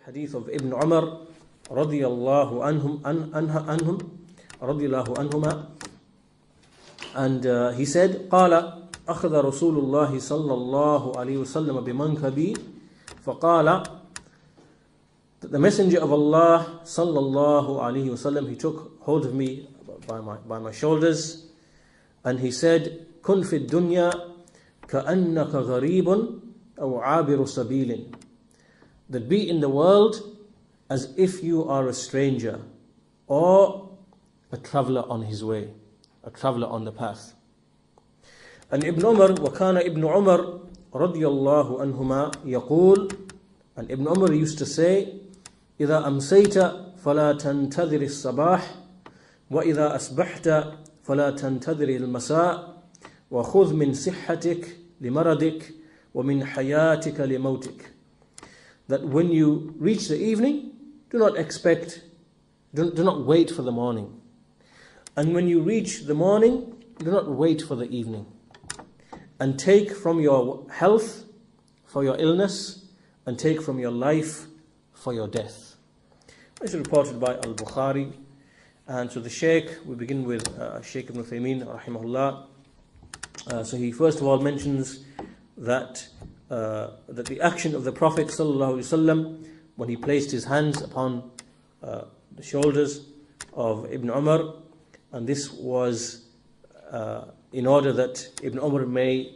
hadith of Ibn Umar radiyallahu anhuma, and he said, قال أخذ رسول الله صلى الله عليه وسلم بمنكبي فقال, that the Messenger of Allah sallallahu alaihi wasallam, he took hold of me by my shoulders, and he said, كن في الدنيا كأنك غريب أو عابر سبيل, that be in the world as if you are a stranger or a traveller on his way, a traveller on the path. And Ibn Umar, وكان ابن عمر رضي الله عنهما يقول, and Ibn Umar used to say, إذا أمسيت فلا تنتظر الصباح وإذا أصبحت فلا تنتظر المساء وخذ من صحتك لمرضك ومن حياتك لموتك. That when you reach the evening, do not wait for the morning. And when you reach the morning, do not wait for the evening. And take from your health for your illness, and take from your life for your death. This is reported by Al-Bukhari. And so the Shaykh, we begin with Shaykh Ibn Uthaymeen rahimahullah. So he first of all mentions that the action of the Prophet sallallahu alaihi wasallam, when he placed his hands upon the shoulders of Ibn Umar, and this was in order that Ibn Umar may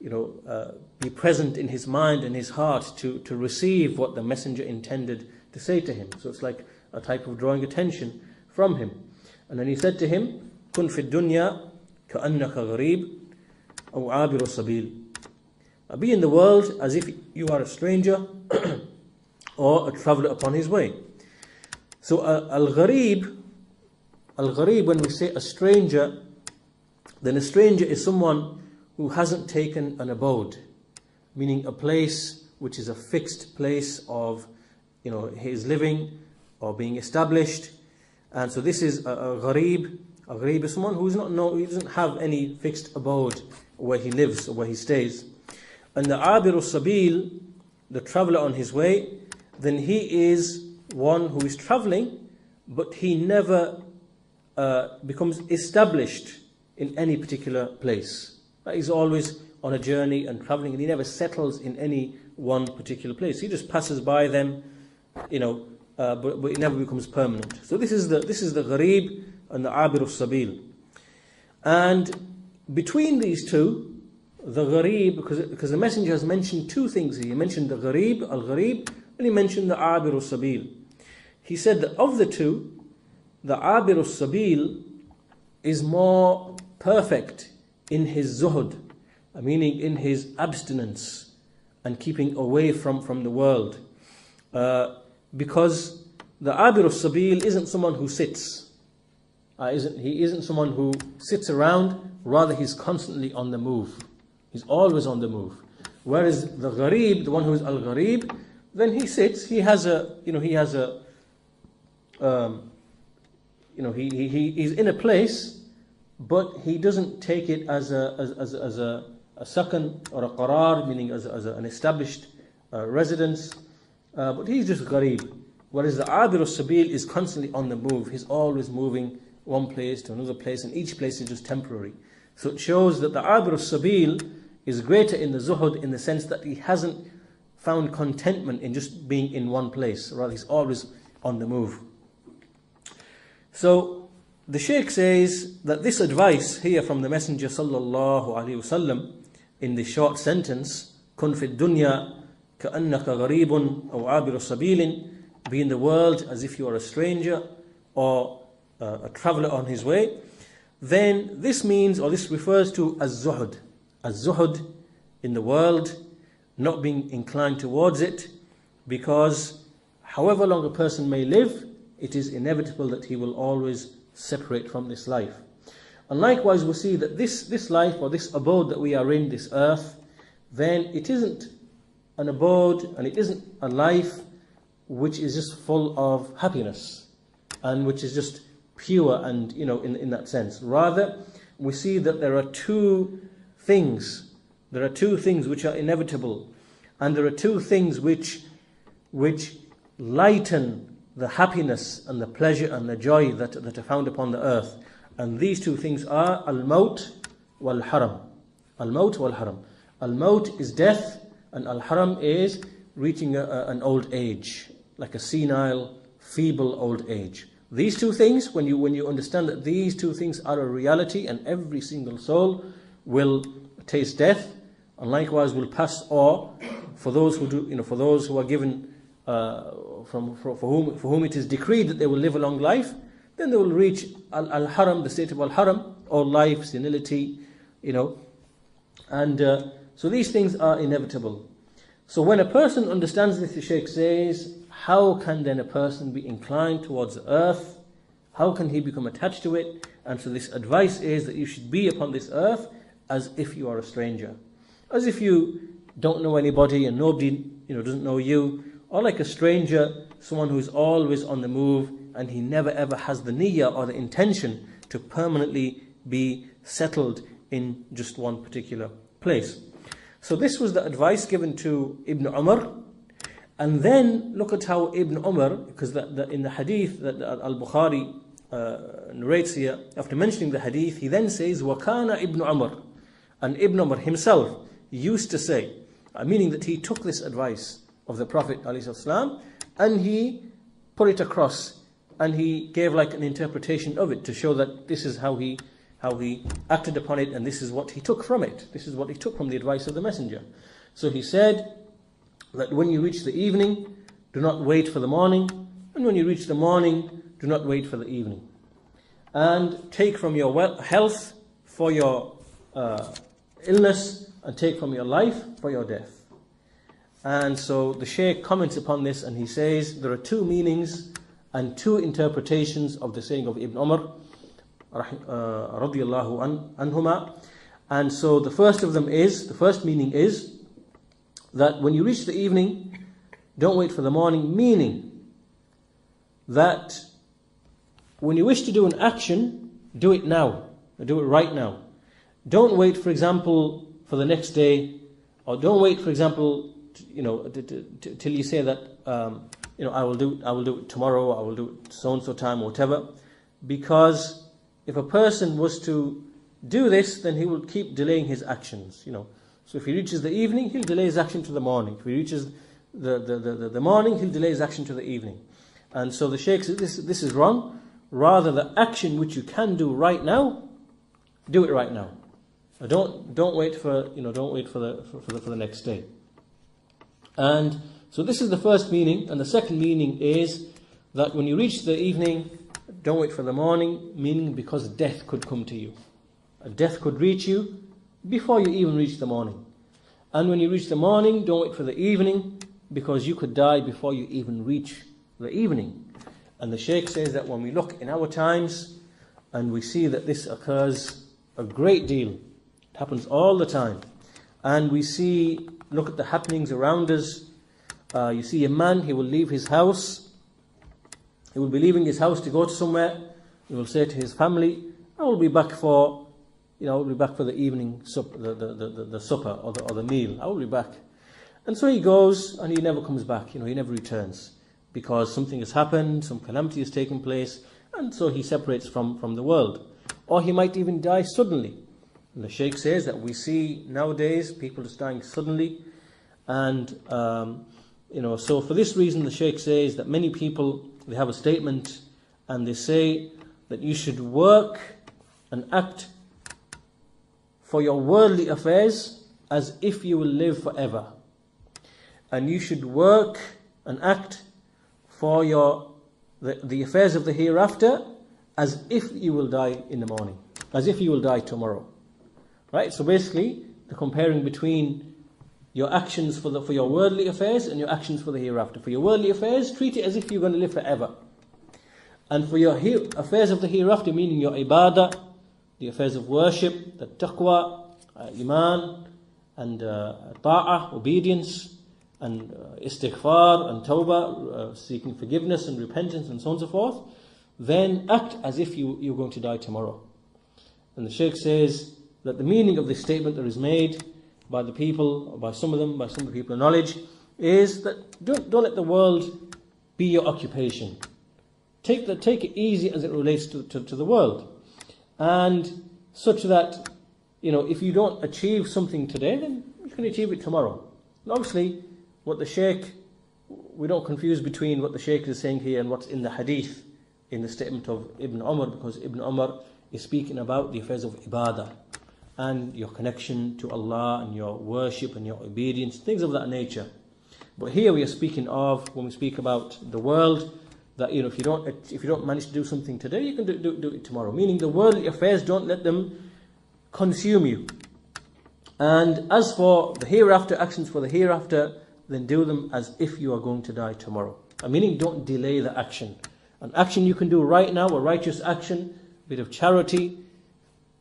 be present in his mind and his heart to receive what the Messenger intended to say to him. So it's like a type of drawing attention from him. And then he said to him, كن في الدنيا كأنك غريب أو عابر سبيل, be in the world as if you are a stranger or a traveller upon his way. So al-gharib, when we say a stranger, then a stranger is someone who hasn't taken an abode, meaning a place which is a fixed place of his living or being established. And so this is a gharib. A gharib is someone who he doesn't have any fixed abode where he lives or where he stays. And the abiru sabil, the traveller on his way, then he is one who is travelling, but he never becomes established in any particular place. He's always on a journey and travelling, and he never settles in any one particular place. He just passes by them, but it never becomes permanent. So this is the gharib and the abiru sabil. And between these two, the gharib, because the Messenger has mentioned two things here. He mentioned the gharib, al-gharib, and he mentioned the abiru sabil. He said that of the two, the abiru sabil is more perfect in his zuhud, meaning in his abstinence and keeping away from the world. Because the abiru sabil isn't someone who sits. He isn't someone who sits around, rather he's constantly on the move. He's always on the move. Whereas the gharib, the one who is al-gharib, then he sits, he's in a place, but he doesn't take it as a sakan or a qarar, meaning as an established residence, but he's just gharib. Whereas the abiru sabil is constantly on the move. He's always moving one place to another place, and each place is just temporary. So it shows that the abiru sabil is greater in the zuhud, in the sense that he hasn't found contentment in just being in one place. Rather, he's always on the move. So the Shaykh says that this advice here from the Messenger sallallahu alaihi wasallam, in the short sentence, "Kun fi dunya ka'annaka gharibun aw abiru sabilin," be in the world as if you are a stranger or a traveller on his way, then this means, or this refers to az-zuhud in the world, not being inclined towards it, because however long a person may live, it is inevitable that he will always separate from this life. And likewise we see that this life, or this abode that we are in, this earth, then it isn't an abode and it isn't a life which is just full of happiness and which is just pure and in that sense. Rather, we see that there are two things which are inevitable, and there are two things which lighten the happiness and the pleasure and the joy that are found upon the earth. And these two things are al-maut wal-haram. Al-maut wal-haram. Al-maut is death, and al-haram is reaching an old age, like a senile, feeble old age. These two things, when you understand that these two things are a reality, and every single soul will taste death, and likewise will pass, or for those who do, for those who are given, for whom it is decreed that they will live a long life, then they will reach al-haram, the state of al-haram, or life, senility, and so these things are inevitable. So when a person understands this, the Shaykh says, how can then a person be inclined towards the earth? How can he become attached to it? And so this advice is that you should be upon this earth as if you are a stranger, as if you don't know anybody and nobody doesn't know you, or like a stranger, someone who's always on the move, and he never ever has the niyyah or the intention to permanently be settled in just one particular place. So this was the advice given to Ibn Umar. And then look at how Ibn Umar, because in the hadith that Al-Bukhari narrates here, after mentioning the hadith, he then says, وَكَانَ Ibn Umar. And Ibn Umar himself used to say, meaning that he took this advice of the Prophet ﷺ and he put it across, and he gave like an interpretation of it to show that this is how he acted upon it, and this is what he took from it. This is what he took from the advice of the Messenger. So he said that when you reach the evening, do not wait for the morning, and when you reach the morning, do not wait for the evening. And take from your health for your illness, and take from your life for your death. And so the Shaykh comments upon this, and he says there are two meanings and two interpretations of the saying of Ibn Umar radiyallahu anhuma. And so the first meaning is that when you reach the evening, don't wait for the morning, meaning that when you wish to do an action, do it now, do it right now. Don't wait, for example, for the next day, or don't wait, for example, till you say that I will do it tomorrow, I will do it so and so time, or whatever, because if a person was to do this, then he will keep delaying his actions. So if he reaches the evening, he'll delay his action to the morning. If he reaches the morning, he'll delay his action to the evening. And so the Shaykh says this is wrong. Rather, the action which you can do right now, do it right now. Don't wait for the next day. And so this is the first meaning, and the second meaning is that when you reach the evening, don't wait for the morning, meaning because death could come to you. A death could reach you before you even reach the morning. And when you reach the morning, don't wait for the evening, because you could die before you even reach the evening. And the Shaykh says that when we look in our times and we see that this occurs a great deal, it happens all the time, and we look at the happenings around us. You see a man, he will leave his house, he will be leaving his house to go to somewhere. He will say to his family, I will be back for the evening supper, the supper or the meal. I will be back. And so he goes, and he never comes back. He never returns, because something has happened, some calamity has taken place, and so he separates from the world. Or he might even die suddenly. And the Shaykh says that we see nowadays people just dying suddenly, and so for this reason the Shaykh says that many people, they have a statement and they say that you should work and act for your worldly affairs as if you will live forever, and you should work and act for the affairs of the hereafter as if you will die in the morning, as if you will die tomorrow. Right? So basically, the comparing between your actions for your worldly affairs and your actions for the hereafter. For your worldly affairs, treat it as if you're going to live forever. And for your affairs of the hereafter, meaning your ibadah, the affairs of worship, the taqwa, iman, and ta'ah, obedience, and istighfar, and tawbah, seeking forgiveness and repentance, and so on and so forth, then act as if you're going to die tomorrow. And the Shaykh says that the meaning of this statement that is made by the people, or by some of the people of knowledge, is that don't let the world be your occupation. Take it easy as it relates to the world. And such that, if you don't achieve something today, then you can achieve it tomorrow. And obviously, what the Shaykh, we don't confuse between what the Shaykh is saying here and what's in the hadith, in the statement of Ibn Umar, because Ibn Umar is speaking about the affairs of ibadah and your connection to Allah and your worship and your obedience, things of that nature. But here we are speaking of, when we speak about the world, that if you don't manage to do something today, you can do it tomorrow. Meaning the worldly affairs, don't let them consume you. And as for the hereafter, actions for the hereafter, then do them as if you are going to die tomorrow. Meaning don't delay the action. An action you can do right now, a righteous action, a bit of charity,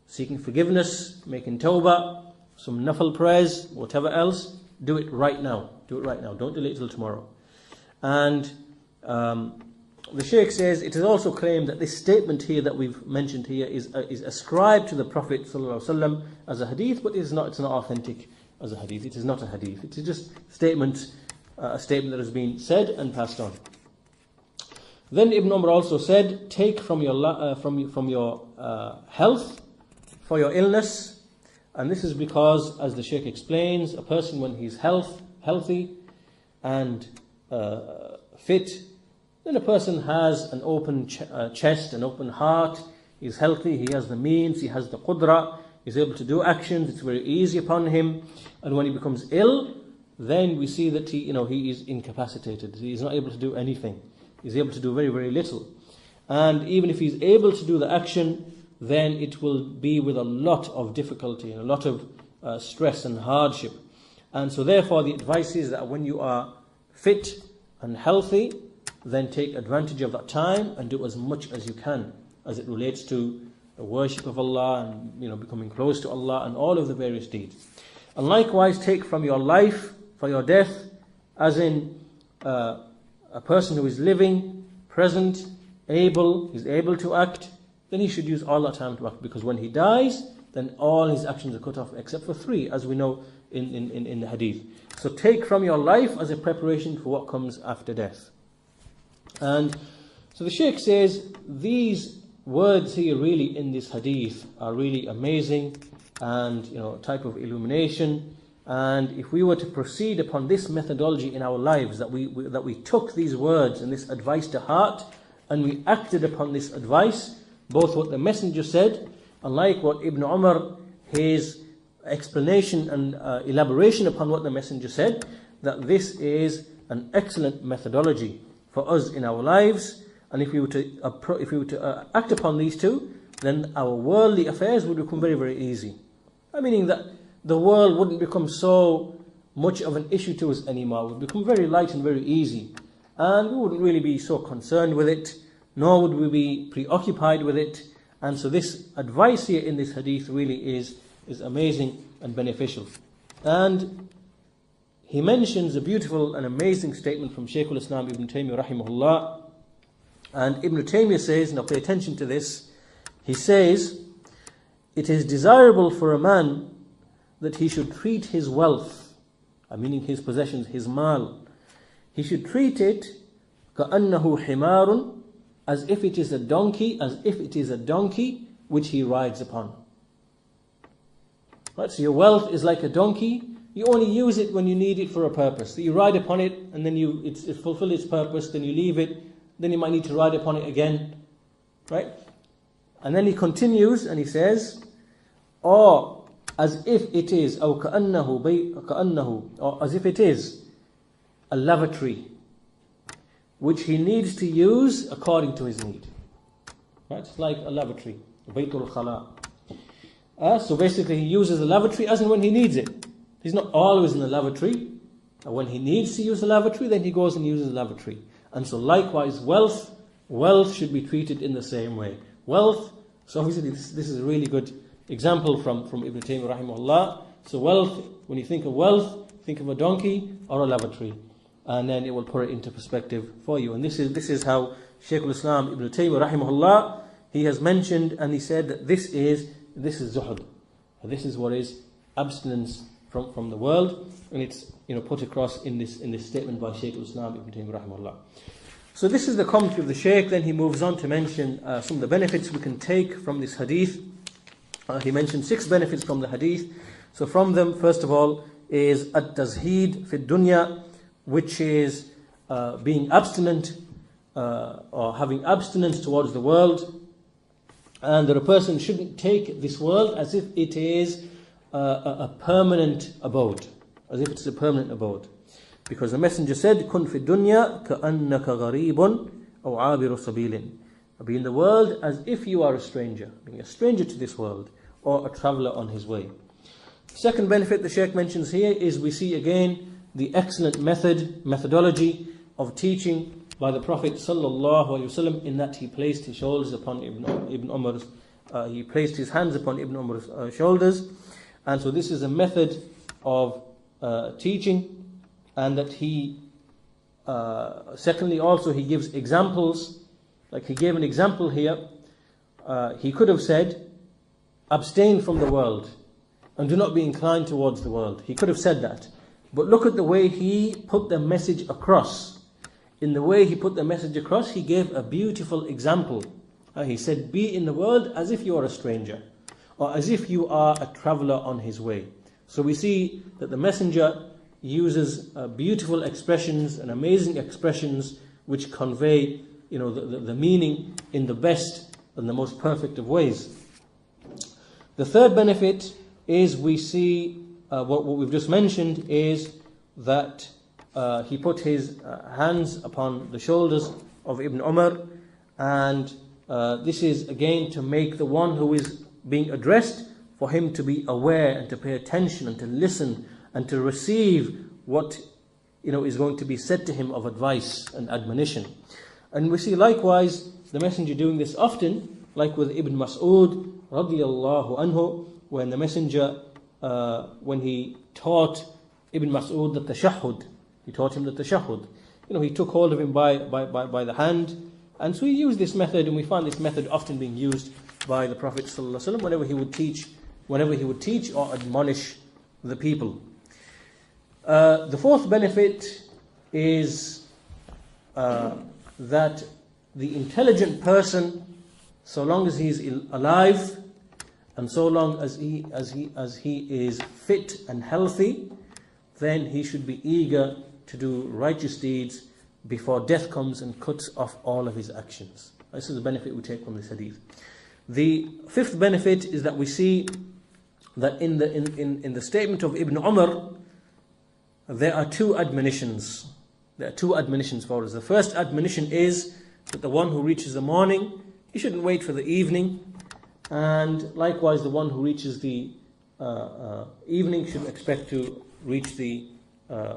seeking forgiveness, making tawbah, some nafal prayers, whatever else, do it right now. Do it right now. Don't delay it till tomorrow. And the Shaykh says, it is also claimed that this statement here that we've mentioned here is ascribed to the Prophet ﷺ as a hadith, but it's not authentic as a hadith. It is not a hadith. It is just a statement that has been said and passed on. Then Ibn Umar also said, take from your health for your illness. And this is because, as the Shaykh explains, a person when he's healthy and fit, then a person has an open chest, an open heart, he's healthy, he has the means, he has the qudra, he's able to do actions, it's very easy upon him. And when he becomes ill, then we see that he is incapacitated, he is not able to do anything. He's able to do very, very little. And even if he's able to do the action, then it will be with a lot of difficulty and a lot of stress and hardship. And so therefore the advice is that when you are fit and healthy, then take advantage of that time and do as much as you can as it relates to the worship of Allah and becoming close to Allah and all of the various deeds. And likewise take from your life for your death, as in a person who is living, present, he's able to act, then he should use all that time to act, because when he dies, then all his actions are cut off except for 3, as we know in the hadith. So take from your life as a preparation for what comes after death. And so the Shaykh says these words here really in this hadith are really amazing and a type of illumination. And if we were to proceed upon this methodology in our lives, that we took these words and this advice to heart and we acted upon this advice, both what the Messenger said and like what Ibn Umar, his explanation and elaboration upon what the Messenger said, that this is an excellent methodology for us in our lives. And if we were to act upon these two, then our worldly affairs would become very, very easy. Meaning that the world wouldn't become so much of an issue to us anymore. It would become very light and very easy. And we wouldn't really be so concerned with it, nor would we be preoccupied with it. And so this advice here in this hadith really is amazing and beneficial. And he mentions a beautiful and amazing statement from Shaykh al-Islam Ibn Taymiyyah rahimahullah. And Ibn Taymiyyah says, now pay attention to this, he says, it is desirable for a man that he should treat his wealth, meaning his possessions, his mal, he should treat it كَأَنَّهُ حِمَارٌ, as if it is a donkey, which he rides upon. Right, so your wealth is like a donkey. You only use it when you need it for a purpose. So you ride upon it, and then it fulfills its purpose, then you leave it, then you might need to ride upon it again. Right? And then he continues and he says, or as if it is, or as if it is a lavatory, which he needs to use according to his need. Right? It's like a lavatory, Baytul Khala. So basically he uses the lavatory as and when he needs it. He's not always in the lavatory. And when he needs to use the lavatory, then he goes and uses the lavatory. And so likewise wealth should be treated in the same way. Wealth, so obviously this is a really good example from Ibn Taymiyyah rahimahullah. So wealth, when you think of wealth, think of a donkey or a lavatory. And then it will put it into perspective for you. And this is how Shaykh al-Islam Ibn Taymiyyah rahimahullah, he has mentioned, and he said that this is zuhud. This is what is abstinence from the world, and it's put across in this statement by Shaykh al-Islam Ibn Taymiyyah rahimahullah. So this is the commentary of the Shaykh. Then he moves on to mention some of the benefits we can take from this hadith. He mentioned 6 benefits from the hadith. So from them, first of all, is at-tazheed fi dunya, which is being abstinent or having abstinence towards the world, and that a person shouldn't take this world as if it is a permanent abode, as if it's a permanent abode. Because the Messenger said, "Kun fi dunya ka'annaka gharibun aw 'abiru sabilin." Be in the world as if you are a stranger, being a stranger to this world, or a traveller on his way. Second benefit the Shaykh mentions here is we see again the excellent methodology of teaching by the Prophet sallallahu alaihi wasallam, in that he placed his shoulders upon Ibn Umar's, he placed his hands upon Ibn Umar's shoulders, and so this is a method of teaching, and that he, secondly also he gives examples, like he gave an example here. He could have said, abstain from the world and do not be inclined towards the world. He could have said that. But look at the way he put the message across. In the way he put the message across, he gave a beautiful example. He said, be in the world as if you are a stranger, or as if you are a traveller on his way. So we see that the Messenger uses beautiful expressions and amazing expressions which convey, the meaning in the best and the most perfect of ways. The third benefit is we see what we've just mentioned is that he put his hands upon the shoulders of Ibn Umar, and this is again to make the one who is being addressed, for him to be aware and to pay attention and to listen and to receive what is going to be said to him of advice and admonition. And we see likewise the Messenger doing this often, like with Ibn Mas'ud radiyallahu anhu, when the Messenger, when he taught Ibn Mas'ud the tashahhud, he taught him the tashahhud. He took hold of him by the hand, and so he used this method, and we find this method often being used by the Prophet ﷺ whenever he would teach or admonish the people. The fourth benefit is that the intelligent person, so long as he is alive and so long as he is fit and healthy, then he should be eager to do righteous deeds before death comes and cuts off all of his actions. This is the benefit we take from this hadith. The fifth benefit is that we see that in the statement of Ibn Umar, there are 2 admonitions. There are 2 admonitions for us. The first admonition is that the one who reaches the morning, he shouldn't wait for the evening, and likewise the one who reaches the evening should expect to reach the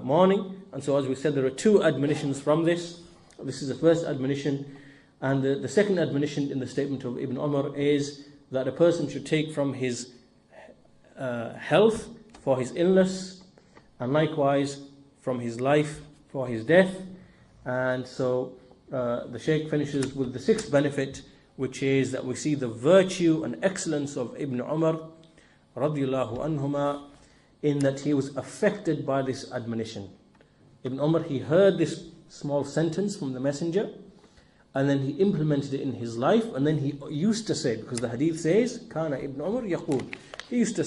morning. And so, as we said, there are 2 admonitions from this. This is the first admonition. And the second admonition in the statement of Ibn Umar is that a person should take from his health for his illness, and likewise from his life for his death. And so the Shaykh finishes with the 6th benefit, which is that we see the virtue and excellence of Ibn Umar radiyallahu anhuma, in that he was affected by this admonition. Ibn Umar, he heard this small sentence from the Messenger, and then he implemented it in his life, and then he used to say, because the hadith says, Kana Ibn Umar yaqul, he used to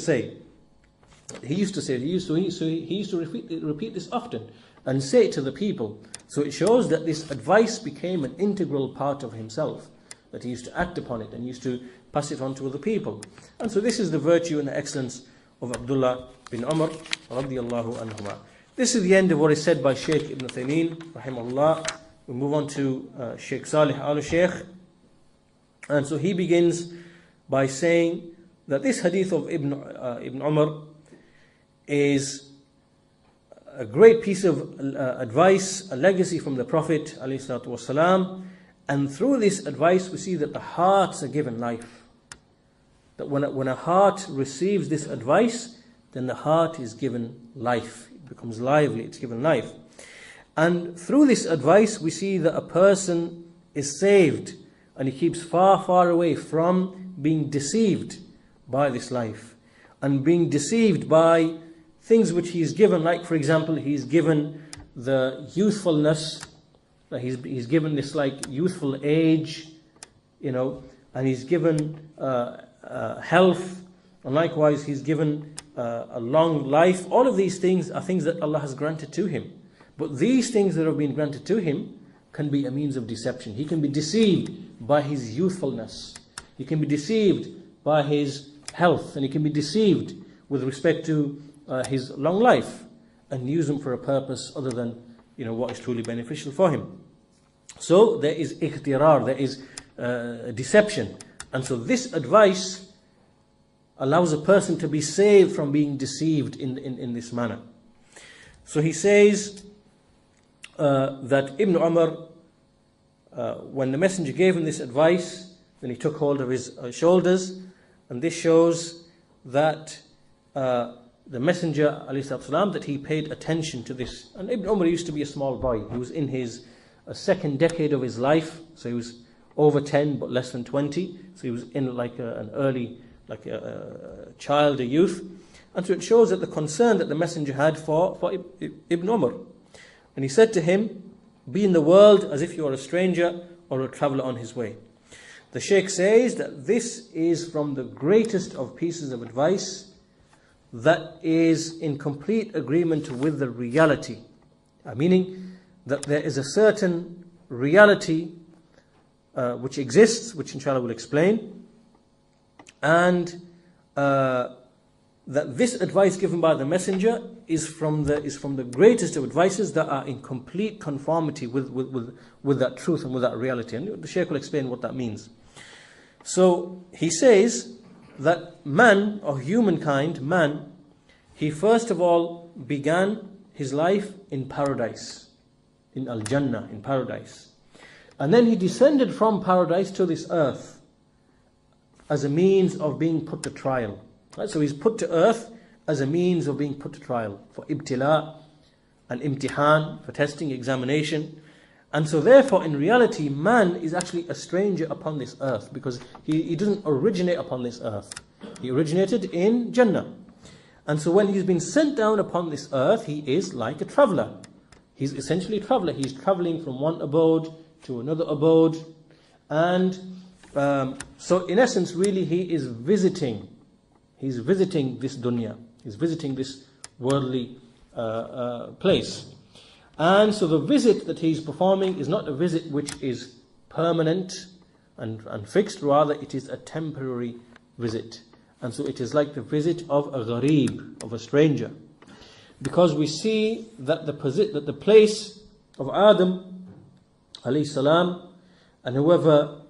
repeat this often and say it to the people. So it shows that this advice became an integral part of himself, that he used to act upon it and used to pass it on to other people. And so this is the virtue and the excellence of Abdullah bin Umar radiyallahu anhuma. This is the end of what is said by Shaykh Ibn Uthaymeen rahimahullah. We move on to Shaykh Salih al-Shaykh, and so he begins by saying that this hadith of Ibn Umar is a great piece of advice, a legacy from the Prophet ﷺ, and through this advice we see that the hearts are given life. That when a heart receives this advice, then the heart is given life. It becomes lively, it's given life. And through this advice we see that a person is saved, and he keeps far, far away from being deceived by this life, and being deceived by things which he is given. Like, for example, he is given the youthfulness that he's given this like youthful age, and he's given health, and likewise he's given a long life. All of these things are things that Allah has granted to him. But these things that have been granted to him can be a means of deception. He can be deceived by his youthfulness. He can be deceived by his health, and he can be deceived with respect to his long life, and use them for a purpose other than what is truly beneficial for him. So there is ikhtirar, there is deception. And so this advice allows a person to be saved from being deceived in this manner. So he says that Ibn Umar, when the Messenger gave him this advice, then he took hold of his shoulders, and this shows that the Messenger ﷺ, that he paid attention to this. And Ibn Umar used to be a small boy. He was in his second decade of his life, so he was over 10 but less than 20. So he was in like an early, like a child, a youth. And so it shows that the concern that the Messenger had for Ibn Umar. And he said to him, be in the world as if you are a stranger or a traveller on his way. The Shaykh says that this is from the greatest of pieces of advice that is in complete agreement with the reality. Meaning that there is a certain reality which exists, which inshallah we'll explain, and that this advice given by the Messenger is from the greatest of advices that are in complete conformity with that truth and with that reality. And the Shaykh will explain what that means. So he says that man, or humankind, man, he first of all began his life in paradise, in Al-Jannah, in paradise. And then he descended from paradise to this earth as a means of being put to trial. Right? So he's put to earth as a means of being put to trial, for ibtila and imtihan, for testing, examination. And so therefore, in reality, man is actually a stranger upon this earth, because he doesn't originate upon this earth. He originated in Jannah. And so when he's been sent down upon this earth, he is like a traveller. He's essentially a traveller. He's travelling from one abode to another abode. And so in essence, really, he is visiting. He's visiting this dunya. He's visiting this worldly place. And so the visit that he's performing is not a visit which is permanent and fixed, rather it is a temporary visit. And so it is like the visit of a gharib, of a stranger. Because we see that the place of Adam alayhi salam, and whoever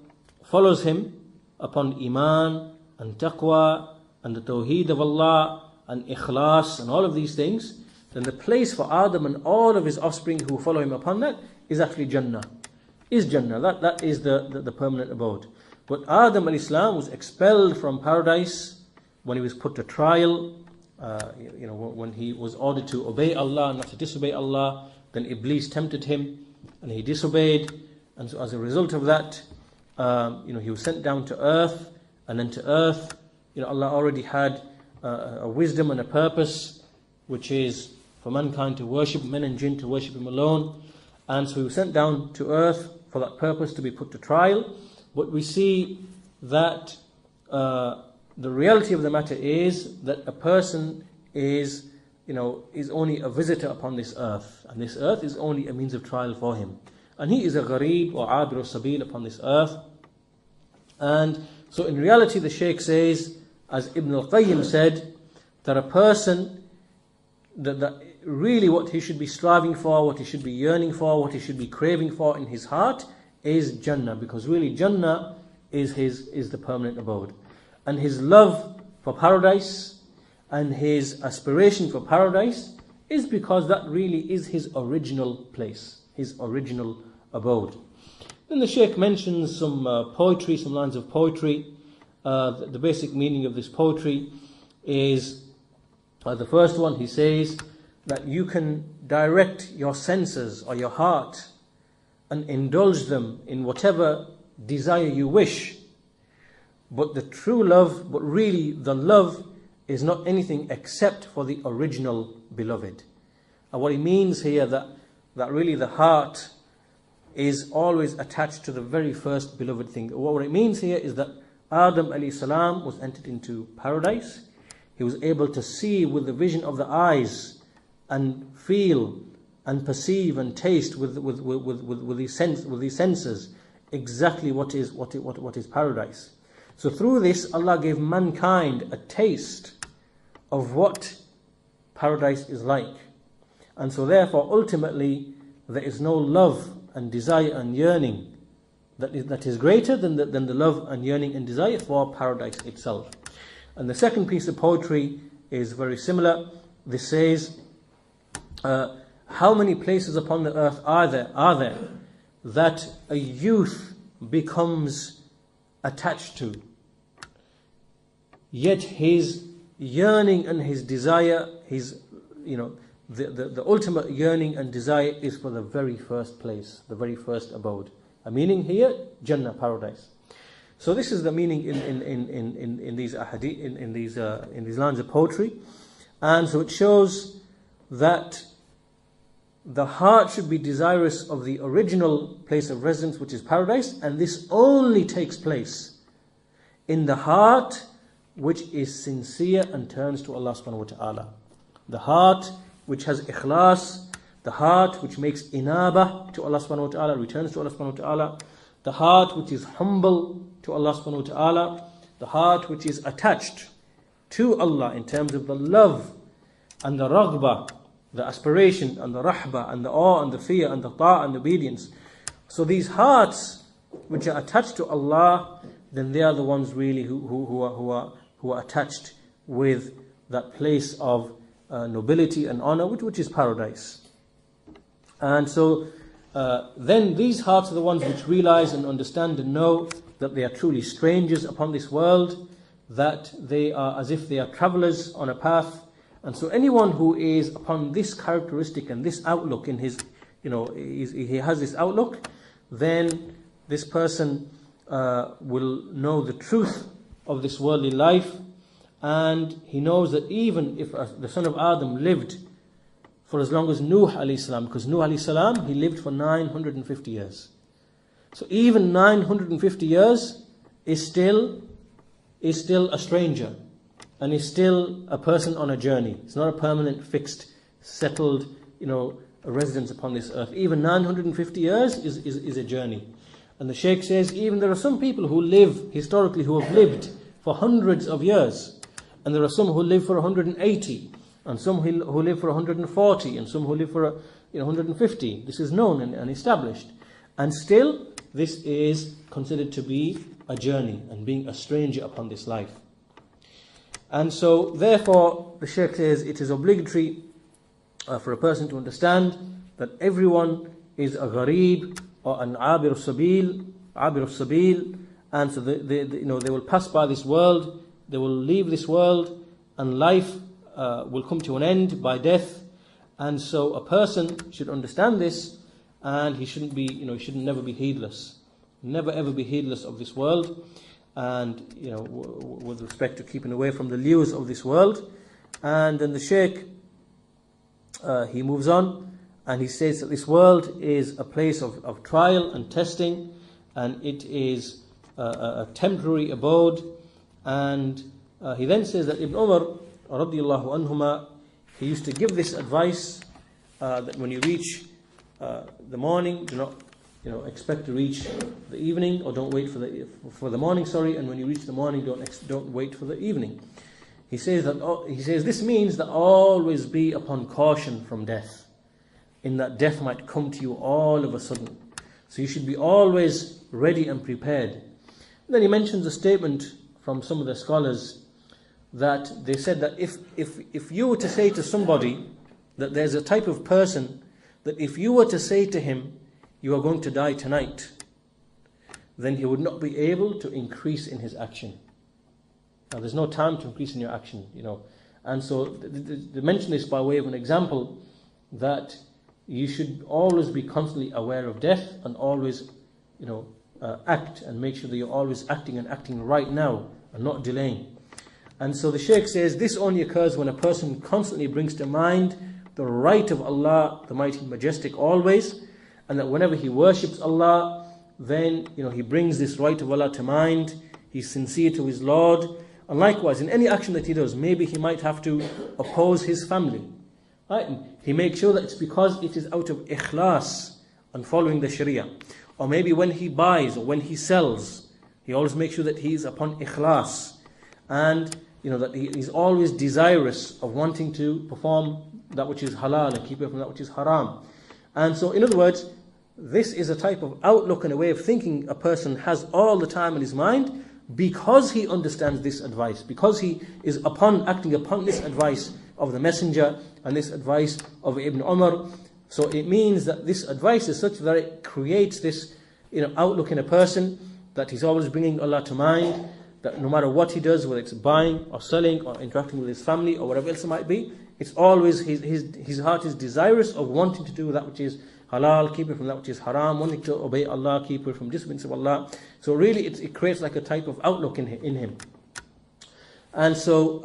follows him upon iman and taqwa and the tawheed of Allah and ikhlas and all of these things, then the place for Adam and all of his offspring who follow him upon that is actually Jannah. Is Jannah. That is the permanent abode. But Adam alayhi salam was expelled from paradise when he was put to trial, when he was ordered to obey Allah and not to disobey Allah. Then Iblis tempted him and he disobeyed. And so as a result of that, he was sent down to earth. And then to earth, Allah already had a wisdom and a purpose, which is for mankind to worship, men and jinn to worship Him alone. And so he was sent down to earth for that purpose, to be put to trial. But we see that the reality of the matter is that a person is only a visitor upon this earth. And this earth is only a means of trial for him. And he is a gharib or abir or sabil upon this earth. And so in reality, the Shaykh says, as Ibn al-Qayyim said, that a person, that really what he should be striving for, what he should be yearning for, what he should be craving for in his heart is Jannah. Because really Jannah is the permanent abode. And his love for paradise and his aspiration for paradise is because that really is his original place, his original abode. Then the Shaykh mentions some poetry, some lines of poetry. The basic meaning of this poetry is, the first one, he says that you can direct your senses or your heart and indulge them in whatever desire you wish. But the true love, but really the love is not anything except for the original beloved. And what he means here, that really the heart is always attached to the very first beloved thing. What it means here is that Adam alayhi salam was entered into paradise. He was able to see with the vision of the eyes and feel and perceive and taste with these senses exactly what is paradise. So through this, Allah gave mankind a taste of what paradise is like. And so therefore, ultimately, there is no love and desire and yearning that is greater than the love and yearning and desire for paradise itself. And the second piece of poetry is very similar. This says, how many places upon the earth are there that a youth becomes attached to, yet his yearning and his desire, the ultimate yearning and desire is for the very first place, the very first abode. A meaning here, Jannah, paradise. So this is the meaning in these ahadith, in these lines of poetry, and so it shows that the heart should be desirous of the original place of residence, which is paradise, and this only takes place in the heart which is sincere and turns to Allah subhanahu wa ta'ala. The heart which has ikhlas, the heart which makes inabah to Allah subhanahu wa ta'ala, returns to Allah subhanahu wa ta'ala, the heart which is humble to Allah subhanahu wa ta'ala, the heart which is attached to Allah in terms of the love and the raghbah, the aspiration and the rahbah and the awe and the fear and the ta'a and obedience. So these hearts which are attached to Allah, then they are the ones really who are attached with that place of nobility and honor, which is paradise. And so then these hearts are the ones which realize and understand and know that they are truly strangers upon this world, that they are as if they are travelers on a path. And so anyone who is upon this characteristic and this outlook in his, he has this outlook, then this person will know the truth of this worldly life, and he knows that even if the son of Adam lived for as long as Nuh alayhi salam, because Nuh alayhi salam, he lived for 950 years. So even 950 years is still a stranger, and is still a person on a journey. It's not a permanent, fixed, settled, a residence upon this earth. Even 950 years is a journey. And the Shaykh says, even there are some people who live, historically, who have lived for hundreds of years. And there are some who live for 180, and some who live for 140, and some who live for 150. This is known and established. And still, this is considered to be a journey and being a stranger upon this life. And so, therefore, the Shaykh says it is obligatory for a person to understand that everyone is a gharib or an abir sabil, and so they will pass by this world, they will leave this world, and life will come to an end by death. And so a person should understand this, and he shouldn't be, he should never be heedless, never ever be heedless of this world, and with respect to keeping away from the lures of this world. And then the Shaykh he moves on, and he says that this world is a place of trial and testing, and it is a temporary abode. And he then says that Ibn Umar radiyallahu anhuma, he used to give this advice, that when you reach the morning, do not expect to reach the evening, or don't wait for the morning, and when you reach the morning, don't wait for the evening. He says this means that always be upon caution from death, in that death might come to you all of a sudden. So you should be always ready and prepared. And then he mentions a statement from some of the scholars that they said that if you were to say to somebody that there's a type of person that if you were to say to him, you are going to die tonight, then he would not be able to increase in his action. Now there's no time to increase in your action, And so they mention this by way of an example, that you should always be constantly aware of death, and always, act and make sure that you're always acting right now and not delaying. And so the Shaykh says this only occurs when a person constantly brings to mind the right of Allah, the Mighty and Majestic, always, and that whenever he worships Allah, then he brings this right of Allah to mind, he's sincere to his Lord. And likewise, in any action that he does, maybe he might have to oppose his family. Right? He makes sure that it's because it is out of ikhlas and following the Sharia. Or maybe when he buys or when he sells, he always makes sure that he is upon ikhlas. And that he is always desirous of wanting to perform that which is halal and keep away from that which is haram. And so, in other words, this is a type of outlook and a way of thinking a person has all the time in his mind, because he understands this advice, because he is acting upon this advice of the Messenger and this advice of Ibn Umar. So it means that this advice is such that it creates this outlook in a person, that he's always bringing Allah to mind, that no matter what he does, whether it's buying or selling or interacting with his family or whatever else it might be, it's always his heart is desirous of wanting to do that which is halal, keep it from that which is haram, wanting to obey Allah, keep it from disobedience of Allah. So really it creates like a type of outlook in him. And so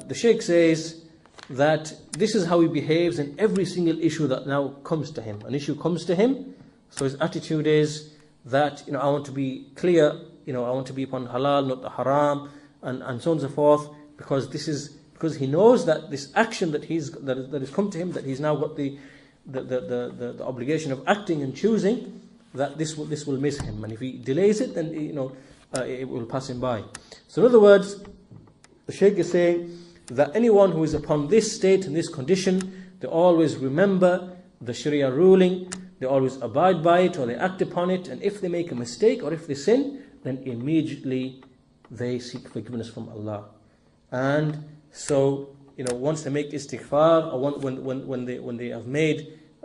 the Shaykh says that this is how he behaves in every single issue that now comes to him. An issue comes to him, so his attitude is that I want to be clear, I want to be upon halal, not the haram, and so on and so forth, because he knows that this action that has come to him, that he's now got the obligation of acting and choosing, that this will miss him, and if he delays it, then it will pass him by. So in other words, the Shaykh is saying that anyone who is upon this state and this condition, they always remember the Sharia ruling, they always abide by it, or they act upon it, and if they make a mistake or if they sin, then immediately they seek forgiveness from Allah. And so, once they make istighfar, or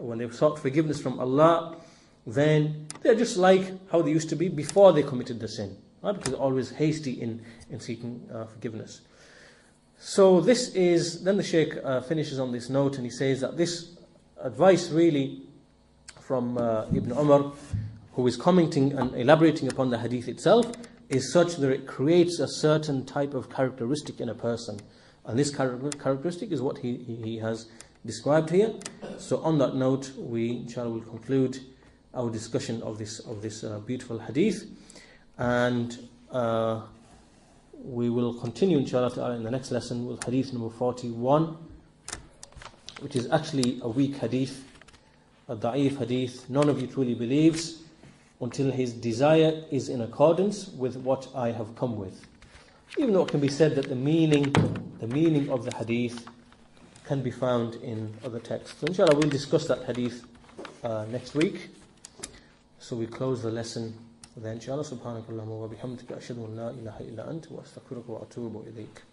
when they've sought forgiveness from Allah, then they're just like how they used to be before they committed the sin, right? Because they're always hasty in seeking forgiveness. So then the Shaykh finishes on this note, and he says that this advice really from Ibn Umar, who is commenting and elaborating upon the hadith itself, is such that it creates a certain type of characteristic in a person. And this characteristic is what he has described here. So on that note, we inshallah will conclude our discussion of this beautiful hadith, and we will continue inshallah in the next lesson with hadith number 41, which is actually a weak hadith, a da'if hadith. None of you truly believes until his desire is in accordance with what I have come with. Even though it can be said that the meaning of the hadith can be found in other texts. So inshallah we'll discuss that hadith next week. So we close the lesson then inshallah. Subhanakallahumma wa bihamdika ashhadu an la ilaha illa anta wa astaghfiruka wa atubu ilayk.